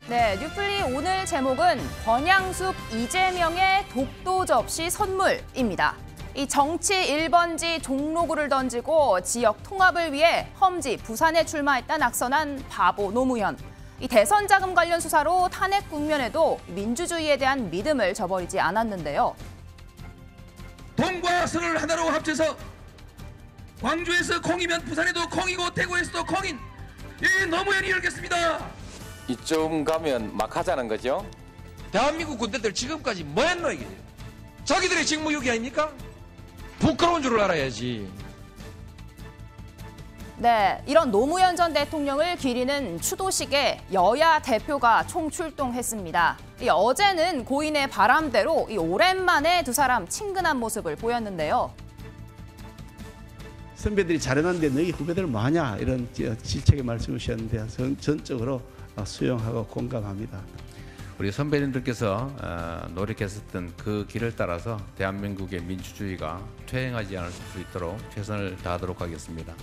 네, 뉴플리 오늘 제목은 권양숙 이재명의 독도 접시 선물입니다. 이 정치 1번지 종로구를 던지고 지역 통합을 위해 험지 부산에 출마했다 낙선한 바보 노무현. 이 대선 자금 관련 수사로 탄핵 국면에도 민주주의에 대한 믿음을 저버리지 않았는데요. 동과 선을 하나로 합쳐서 광주에서 콩이면 부산에도 콩이고 대구에서도 콩인 이 노무현이 열겠습니다. 이쯤 가면 막 하자는 거죠? 대한민국 군대들 지금까지 뭐 했노 이게? 자기들의 직무유기 아닙니까? 부끄러운 줄을 알아야지. 네, 이런 노무현 전 대통령을 기리는 추도식에 여야 대표가 총출동했습니다. 어제는 고인의 바람대로 오랜만에 두 사람 친근한 모습을 보였는데요. 선배들이 잘해놨는데 너희 후배들은 뭐하냐 이런 질책의 말씀을 주셨는데 전적으로 수용하고 공감합니다. 우리 선배님들께서 노력했었던 그 길을 따라서 대한민국의 민주주의가 퇴행하지 않을 수 있도록 최선을 다하도록 하겠습니다.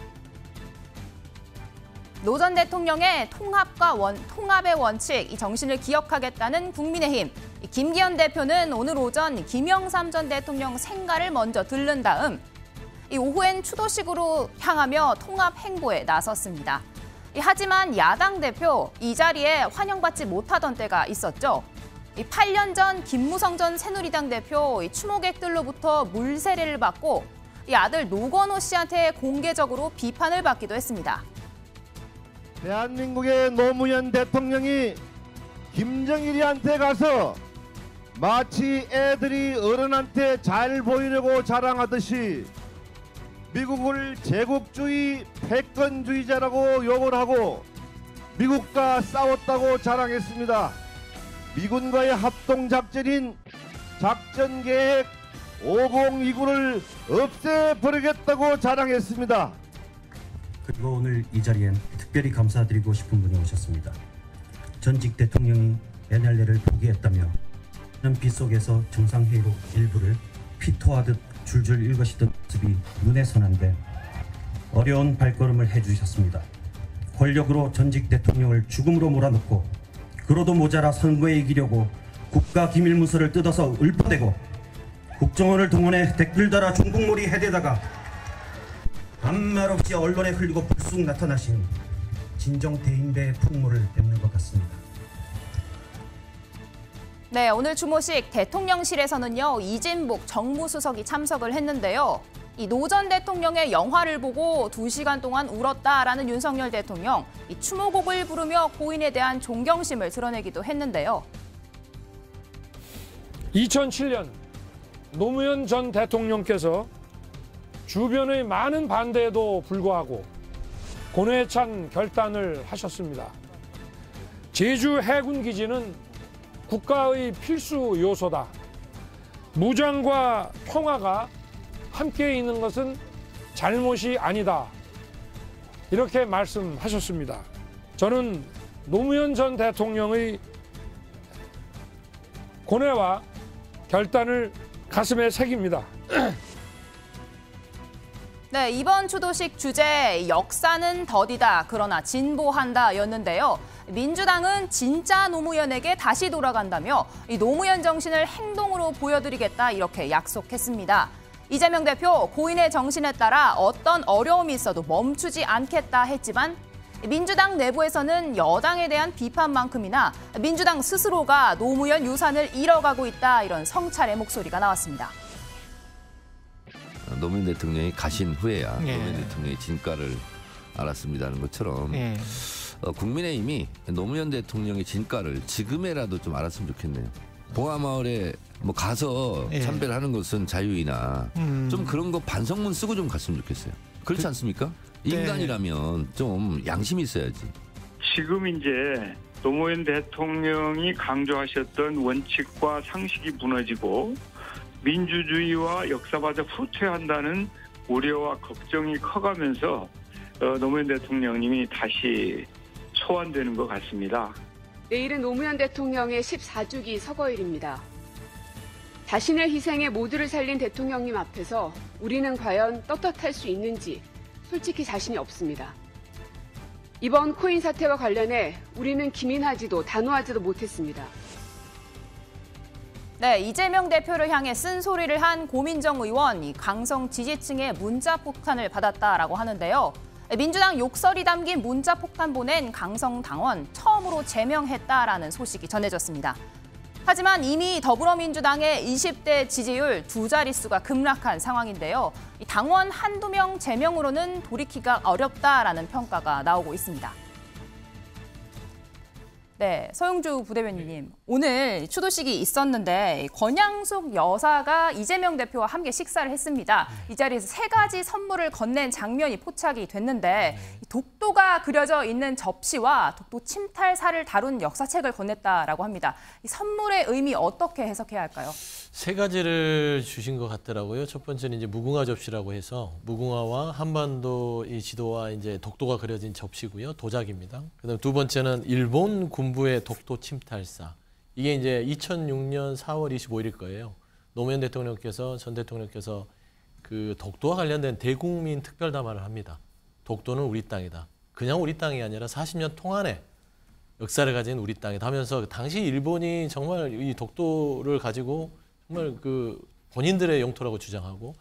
노 전 대통령의 통합의 원칙, 이 정신을 기억하겠다는 국민의힘. 김기현 대표는 오늘 오전 김영삼 전 대통령 생가를 먼저 들른 다음 이 오후엔 추도식으로 향하며 통합 행보에 나섰습니다. 하지만 야당 대표 이 자리에 환영받지 못하던 때가 있었죠. 8년 전 김무성 전 새누리당 대표 추모객들로부터 물세례를 받고 아들 노건호 씨한테 공개적으로 비판을 받기도 했습니다. 대한민국의 노무현 대통령이 김정일이한테 가서 마치 애들이 어른한테 잘 보이려고 자랑하듯이 미국을 제국주의 패권주의자라고 욕을 하고 미국과 싸웠다고 자랑했습니다. 미군과의 합동작전인 작전계획 5029를 없애버리겠다고 자랑했습니다. 그리고 오늘 이 자리엔 특별히 감사드리고 싶은 분이 오셨습니다. 전직 대통령이 NLL을 포기했다며 빗속에서 정상회의록 일부를 피토하듯 줄줄 읽으시던 모습이 눈에 선한데 어려운 발걸음을 해주셨습니다. 권력으로 전직 대통령을 죽음으로 몰아넣고 그로도 모자라 선거에 이기려고 국가기밀문서를 뜯어서 읊어대고 국정원을 동원해 댓글 달아 중국몰이 해대다가 반말 없이 언론에 흘리고 불쑥 나타나신 진정 대인배의 풍모를 뵙는 것 같습니다. 네, 오늘 추모식 대통령실에서는요, 이진복 정무수석이 참석을 했는데요. 이 노 전 대통령의 영화를 보고 2시간 동안 울었다라는 윤석열 대통령, 이 추모곡을 부르며 고인에 대한 존경심을 드러내기도 했는데요. 2007년 노무현 전 대통령께서 주변의 많은 반대에도 불구하고 고뇌에 찬 결단을 하셨습니다. 제주 해군기지는 국가의 필수 요소다. 무장과 평화가 함께 있는 것은 잘못이 아니다. 이렇게 말씀하셨습니다. 저는 노무현 전 대통령의 고뇌와 결단을 가슴에 새깁니다. 네, 이번 추도식 주제 역사는 더디다 그러나 진보한다였는데요. 민주당은 진짜 노무현에게 다시 돌아간다며 이 노무현 정신을 행동으로 보여드리겠다 이렇게 약속했습니다. 이재명 대표 고인의 정신에 따라 어떤 어려움이 있어도 멈추지 않겠다 했지만 민주당 내부에서는 여당에 대한 비판만큼이나 민주당 스스로가 노무현 유산을 잃어가고 있다 이런 성찰의 목소리가 나왔습니다. 노무현 대통령이 가신 후에야 노무현 대통령의 진가를 알았습니다는 것처럼 국민의힘이 노무현 대통령의 진가를 지금에라도 좀 알았으면 좋겠네요. 봉화마을에 뭐 가서 참배를 하는 것은 자유이나 좀 그런 거 반성문 쓰고 좀 갔으면 좋겠어요. 그렇지 않습니까? 인간이라면 좀 양심이 있어야지. 지금 이제 노무현 대통령이 강조하셨던 원칙과 상식이 무너지고 민주주의와 역사마저 후퇴한다는 우려와 걱정이 커가면서 노무현 대통령님이 다시 소환되는 것 같습니다. 내일은 노무현 대통령의 14주기 서거일입니다. 자신의 희생에 모두를 살린 대통령님 앞에서 우리는 과연 떳떳할 수 있는지 솔직히 자신이 없습니다. 이번 코인 사태와 관련해 우리는 기민하지도 단호하지도 못했습니다. 네, 이재명 대표를 향해 쓴소리를 한 고민정 의원, 이 강성 지지층의 문자 폭탄을 받았다라고 하는데요. 민주당 욕설이 담긴 문자 폭탄 보낸 강성 당원 처음으로 제명했다라는 소식이 전해졌습니다. 하지만 이미 더불어민주당의 20대 지지율 두 자릿수가 급락한 상황인데요. 이 당원 한두 명 제명으로는 돌이키기가 어렵다라는 평가가 나오고 있습니다. 네, 서영주 부대변인님, 오늘 추도식이 있었는데 권양숙 여사가 이재명 대표와 함께 식사를 했습니다. 이 자리에서 3가지 선물을 건넨 장면이 포착이 됐는데 독도가 그려져 있는 접시와 독도 침탈사를 다룬 역사책을 건넸다라고 합니다. 이 선물의 의미 어떻게 해석해야 할까요? 3가지를 주신 것 같더라고요. 첫 번째는 이제 무궁화 접시라고 해서 무궁화와 한반도 이 지도와 이제 독도가 그려진 접시고요. 도자기입니다. 그다음 두 번째는 일본 군부의 독도 침탈사. 이게 이제 2006년 4월 25일일 거예요. 노무현 대통령께서 전 대통령께서 그 독도와 관련된 대국민 특별 담화를 합니다. 독도는 우리 땅이다. 그냥 우리 땅이 아니라 40년 동안의 역사를 가진 우리 땅이다 하면서 당시 일본이 정말 이 독도를 가지고 정말 그 본인들의 영토라고 주장하고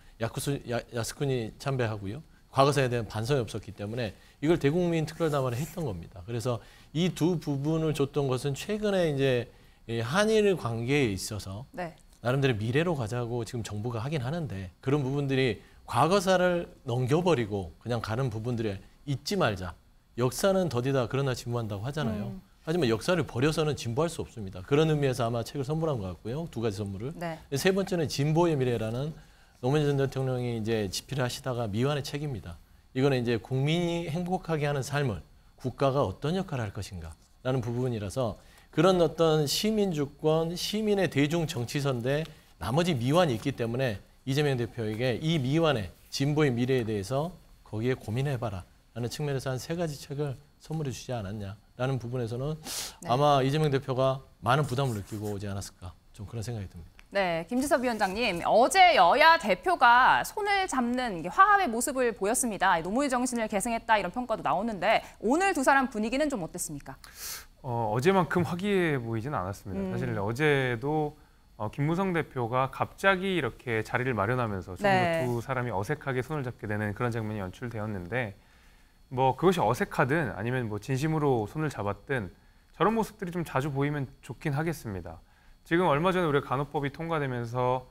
야스쿠니 참배하고요. 과거사에 대한 반성이 없었기 때문에 이걸 대국민 특별담화를 했던 겁니다. 그래서 이 두 부분을 줬던 것은 최근에 이제 한일 관계에 있어서 네. 나름대로 미래로 가자고 지금 정부가 하긴 하는데 그런 부분들이 과거사를 넘겨버리고 그냥 가는 부분들에 잊지 말자. 역사는 더디다 그러나 진보한다고 하잖아요. 하지만 역사를 버려서는 진보할 수 없습니다. 그런 의미에서 아마 책을 선물한 것 같고요. 2가지 선물을. 네. 세 번째는 진보의 미래라는 노무현 전 대통령이 이제 집필을 하시다가 미완의 책입니다. 이거는 이제 국민이 행복하게 하는 삶을 국가가 어떤 역할을 할 것인가라는 부분이라서 그런 어떤 시민주권, 시민의 대중 정치선대 나머지 미완이 있기 때문에 이재명 대표에게 이 미완의 진보의 미래에 대해서 거기에 고민해봐라 라는 측면에서 한 3가지 책을 선물해 주지 않았냐라는 부분에서는 네. 아마 이재명 대표가 많은 부담을 느끼고 오지 않았을까 좀 그런 생각이 듭니다. 네, 김지섭 위원장님, 어제 여야 대표가 손을 잡는 화합의 모습을 보였습니다. 노무현 정신을 계승했다 이런 평가도 나오는데 오늘 두 사람 분위기는 좀 어땠습니까? 어제만큼 화기애애 보이진 않았습니다. 사실 어제도 김무성 대표가 갑자기 이렇게 자리를 마련하면서 좀 네. 두 사람이 어색하게 손을 잡게 되는 그런 장면이 연출되었는데 뭐 그것이 어색하든 아니면 뭐 진심으로 손을 잡았든 저런 모습들이 좀 자주 보이면 좋긴 하겠습니다. 지금 얼마 전에 우리가 간호법이 통과되면서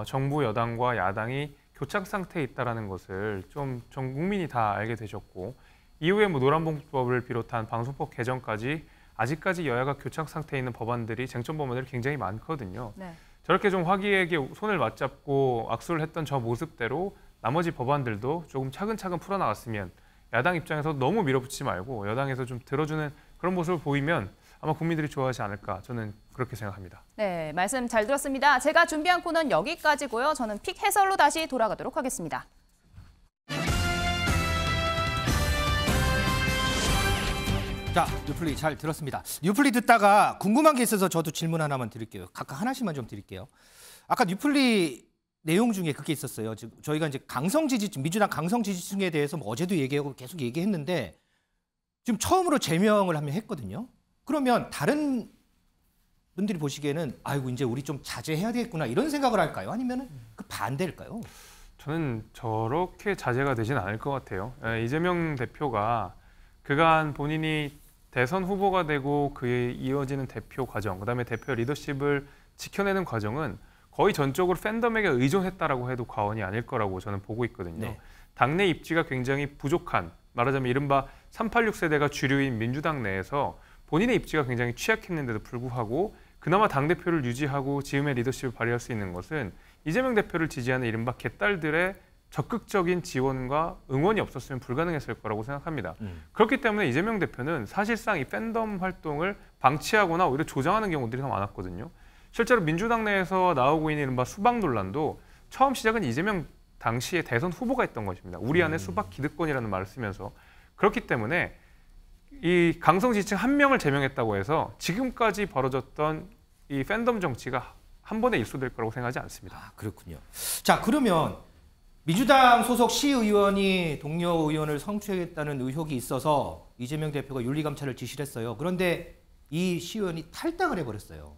정부 여당과 야당이 교착 상태에 있다는 것을 좀 전 국민이 다 알게 되셨고 이후에 뭐 노란봉투법을 비롯한 방송법 개정까지 아직까지 여야가 교착 상태에 있는 법안들이 쟁점 법안들이 굉장히 많거든요. 네. 저렇게 좀 화기애애하게 손을 맞잡고 악수를 했던 저 모습대로 나머지 법안들도 조금 차근차근 풀어나갔으면 야당 입장에서 너무 밀어붙이지 말고 여당에서 좀 들어주는 그런 모습을 보이면 아마 국민들이 좋아하지 않을까 저는 그렇게 생각합니다. 네, 말씀 잘 들었습니다. 제가 준비한 코너는 여기까지고요. 저는 픽 해설로 다시 돌아가도록 하겠습니다. 자, 뉴플리 잘 들었습니다. 뉴플리 듣다가 궁금한 게 있어서 저도 질문 하나만 드릴게요. 각각 하나씩만 좀 드릴게요. 아까 뉴플리 내용 중에 그게 있었어요. 저희가 이제 강성 지지층, 민주당 강성 지지층에 대해서 뭐 어제도 얘기하고 계속 얘기했는데 지금 처음으로 제명을 하면 했거든요. 그러면 다른 분들이 보시기에는 아이고 이제 우리 좀 자제해야 되겠구나 이런 생각을 할까요? 아니면 그 반대일까요? 저는 저렇게 자제가 되진 않을 것 같아요. 이재명 대표가 그간 본인이 대선 후보가 되고 그에 이어지는 대표 과정, 그다음에 대표 리더십을 지켜내는 과정은 거의 전적으로 팬덤에게 의존했다라고 해도 과언이 아닐 거라고 저는 보고 있거든요. 네. 당내 입지가 굉장히 부족한, 말하자면 이른바 386 세대가 주류인 민주당 내에서 본인의 입지가 굉장히 취약했는데도 불구하고 그나마 당대표를 유지하고 지금의 리더십을 발휘할 수 있는 것은 이재명 대표를 지지하는 이른바 개딸들의 적극적인 지원과 응원이 없었으면 불가능했을 거라고 생각합니다. 그렇기 때문에 이재명 대표는 사실상 이 팬덤 활동을 방치하거나 오히려 조장하는 경우들이 더 많았거든요. 실제로 민주당 내에서 나오고 있는 이른바 수박 논란도 처음 시작은 이재명 당시의 대선 후보가 했던 것입니다. 우리 안에 수박 기득권이라는 말을 쓰면서. 그렇기 때문에 이 강성 지지층 한 명을 제명했다고 해서 지금까지 벌어졌던 이 팬덤 정치가 한 번에 일소될 거라고 생각하지 않습니다. 아, 그렇군요. 자, 그러면 민주당 소속 시의원이 동료 의원을 성추행했다는 의혹이 있어서 이재명 대표가 윤리감찰을 지시를 했어요. 그런데 이 시의원이 탈당을 해버렸어요.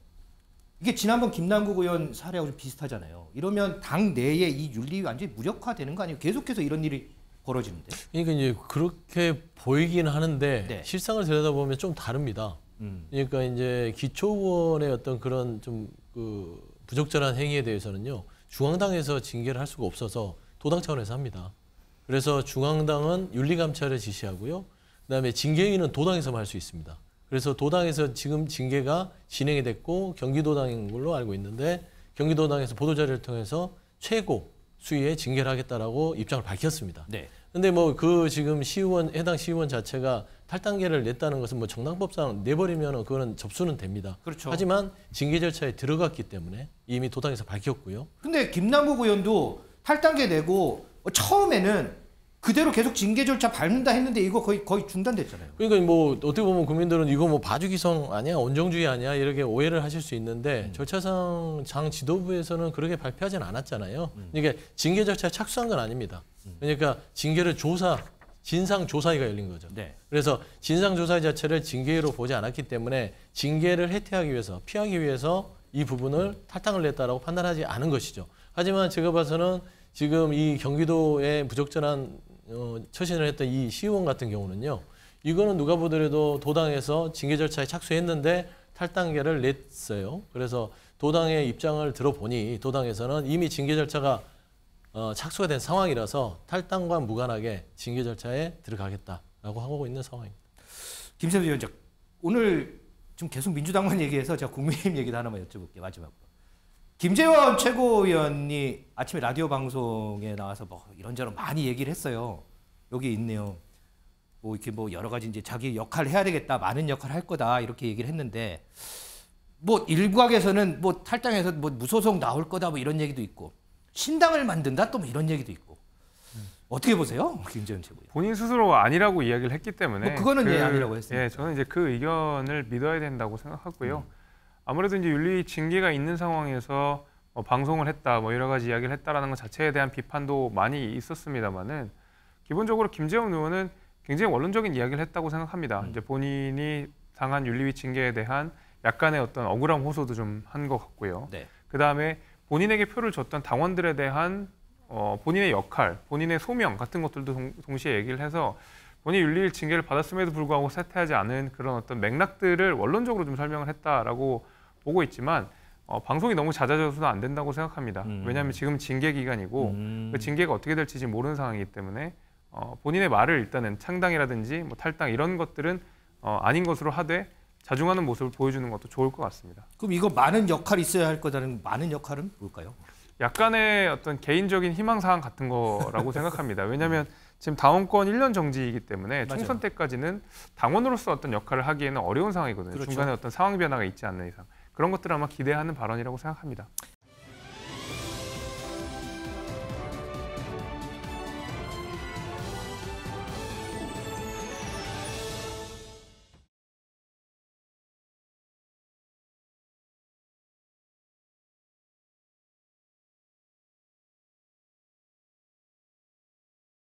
이게 지난번 김남국 의원 사례하고 좀 비슷하잖아요. 이러면 당 내에 이 윤리 완전히 무력화되는 거 아니에요? 계속해서 이런 일이 벌어지는데. 그러니까 이제 그렇게 보이긴 하는데 네. 실상을 들여다보면 좀 다릅니다. 그러니까 이제 기초의원의 어떤 그런 좀 그 부적절한 행위에 대해서는요, 중앙당에서 징계를 할 수가 없어서 도당 차원에서 합니다. 그래서 중앙당은 윤리감찰을 지시하고요. 그다음에 징계위는 도당에서만 할 수 있습니다. 그래서 도당에서 지금 징계가 진행이 됐고 경기도당인 걸로 알고 있는데 경기도당에서 보도자료를 통해서 최고 수위의 징계를 하겠다라고 입장을 밝혔습니다. 네. 근데 뭐 그 지금 시의원 해당 시의원 자체가 탈당계를 냈다는 것은 뭐 정당법상 내버리면 그거는 접수는 됩니다. 그렇죠. 하지만 징계 절차에 들어갔기 때문에 이미 도당에서 밝혔고요. 근데 김남국 의원도 탈당계 내고 처음에는 그대로 계속 징계 절차 밟는다 했는데 이거 거의 중단됐잖아요. 그러니까 뭐 어떻게 보면 국민들은 이거 뭐 봐주기성 아니야, 온정주의 아니야 이렇게 오해를 하실 수 있는데 절차상 당 지도부에서는 그렇게 발표하지는 않았잖아요. 그러니까 징계 절차에 착수한 건 아닙니다. 그러니까 징계를 진상 조사위가 열린 거죠. 네. 그래서 진상 조사위 자체를 징계로 보지 않았기 때문에 징계를 혜택하기 위해서 피하기 위해서 이 부분을 탈당을 냈다라고 판단하지 않은 것이죠. 하지만 제가 봐서는 지금 이 경기도에 부적절한 처신을 했던 이 시의원 같은 경우는요, 이거는 누가 보더라도 도당에서 징계 절차에 착수했는데 탈당계를 냈어요. 그래서 도당의 입장을 들어보니 도당에서는 이미 징계 절차가 착수가 된 상황이라서 탈당과 무관하게 징계 절차에 들어가겠다라고 하고 있는 상황입니다. 김세부 위원장, 오늘 좀 계속 민주당만 얘기해서 제가 국민의힘 얘기도 하나만 여쭤볼게요. 마지막으로. 김재원 최고위원이 아침에 라디오 방송에 나와서 뭐 이런저런 많이 얘기를 했어요. 여기 있네요. 뭐 이렇게 뭐 여러 가지 이제 자기 역할을 해야 되겠다, 많은 역할을 할 거다 이렇게 얘기를 했는데 뭐 일각에서는 뭐 탈당해서 뭐 무소속 나올 거다 뭐 이런 얘기도 있고 신당을 만든다 또 뭐 이런 얘기도 있고 어떻게 보세요, 김재원 최고위원? 본인 스스로 아니라고 이야기를 했기 때문에 뭐 그거는 아니라고 했습니다. 예, 저는 이제 그 의견을 믿어야 된다고 생각하고요. 아무래도 이제 윤리 징계가 있는 상황에서 방송을 했다, 뭐 여러 가지 이야기를 했다라는 것 자체에 대한 비판도 많이 있었습니다만은 기본적으로 김재원 의원은 굉장히 원론적인 이야기를 했다고 생각합니다. 이제 본인이 당한 윤리위 징계에 대한 약간의 어떤 억울함 호소도 좀 한 것 같고요. 네. 그 다음에 본인에게 표를 줬던 당원들에 대한 본인의 역할, 본인의 소명 같은 것들도 동시에 얘기를 해서 본인이 윤리위 징계를 받았음에도 불구하고 사퇴하지 않은 그런 어떤 맥락들을 원론적으로 좀 설명을 했다라고 보고 있지만 방송이 너무 잦아져서는 안 된다고 생각합니다. 왜냐하면 지금 징계 기간이고 그 징계가 어떻게 될지 모르는 상황이기 때문에 본인의 말을 일단은 창당이라든지 뭐 탈당 이런 것들은 아닌 것으로 하되 자중하는 모습을 보여주는 것도 좋을 것 같습니다. 그럼 이거 많은 역할이 있어야 할 거다는 많은 역할은 뭘까요? 약간의 어떤 개인적인 희망사항 같은 거라고 생각합니다. 왜냐하면 지금 당원권 1년 정지이기 때문에 맞아요. 총선 때까지는 당원으로서 어떤 역할을 하기에는 어려운 상황이거든요. 그렇죠. 중간에 어떤 상황 변화가 있지 않는 이상. 그런 것들을 아마 기대하는 발언이라고 생각합니다.